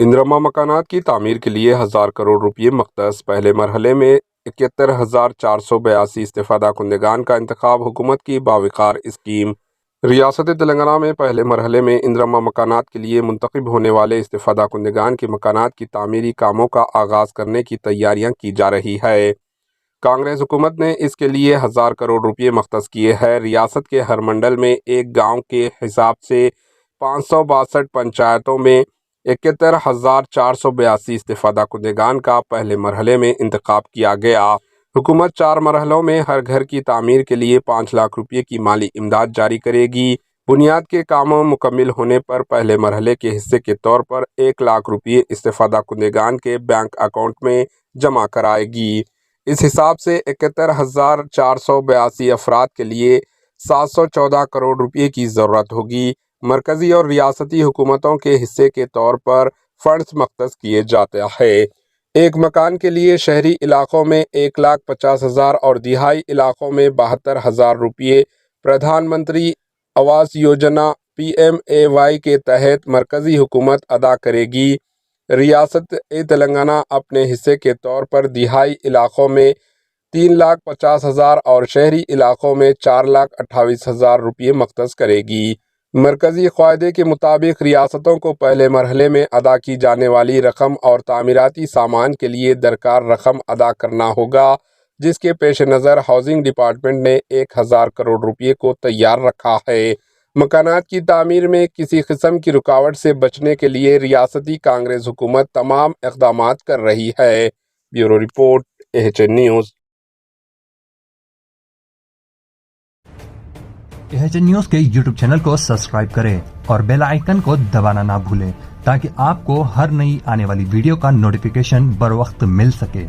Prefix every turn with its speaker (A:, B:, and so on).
A: اندرما مکانات کی تعمیر کے لیے 1000 کروڑ روپے مختص۔ پہلے مرحلے میں 71,482 استفادہ کنندگان کا انتخاب۔ حکومت کی باوقار اسکیم۔ ریاست تلنگانہ میں پہلے مرحلے میں اندرما مکانات کے لیے منتخب ہونے والے استفادہ کنندگان کے مکانات کی تعمیری کاموں کا آغاز کرنے کی تیاریاں کی جا رہی ہے۔ کانگریس حکومت نے اس کے لیے 1000 کروڑ روپے مختص کیے ہیں۔ ریاست کے ہر منڈل میں ایک گاؤں کے حساب سے 562 پنچایتوں میں 71,482 استفادہ کنندگان کا پہلے مرحلے میں انتخاب کیا گیا۔ حکومت 4 مرحلوں میں ہر گھر کی تعمیر کے لیے 5 لاکھ روپے کی مالی امداد جاری کرے گی۔ بنیاد کے کاموں مکمل ہونے پر پہلے مرحلے کے حصے کے طور پر 1 لاکھ روپے استفادہ کنندگان کے بینک اکاؤنٹ میں جمع کرائے گی۔ اس حساب سے 71,482 افراد کے لیے 714 کروڑ روپے کی ضرورت ہوگی۔ مرکزی اور ریاستی حکومتوں کے حصے کے طور پر فنڈز مختص کیے جاتے ہیں۔ ایک مکان کے لیے شہری علاقوں میں 1,50,000 اور دیہی علاقوں میں 72,000 روپے پردھان منتری آواس یوجنا PMAY کے تحت مرکزی حکومت ادا کرے گی۔ ریاست تلنگانہ اپنے حصے کے طور پر دیہی علاقوں میں 3,50,000 اور شہری علاقوں میں 4,28,000 روپے مختص کرے گی۔ مرکزی قاعدے کے مطابق ریاستوں کو پہلے مرحلے میں ادا کی جانے والی رقم اور تعمیراتی سامان کے لیے درکار رقم ادا کرنا ہوگا، جس کے پیش نظر ہاؤسنگ ڈپارٹمنٹ نے 1,000 کروڑ روپے کو تیار رکھا ہے۔ مکانات کی تعمیر میں کسی قسم کی رکاوٹ سے بچنے کے لیے ریاستی کانگریس حکومت تمام اقدامات کر رہی ہے۔ Bureau report AHN news.
B: AHN news کے YouTube چینل کو سبسکرائب کریں اور بیل آئیکن کو دبانا نہ بھولیں تاکہ آپ کو ہر نئی آنے والی ویڈیو کا نوٹیفیکیشن بر وقت مل سکے۔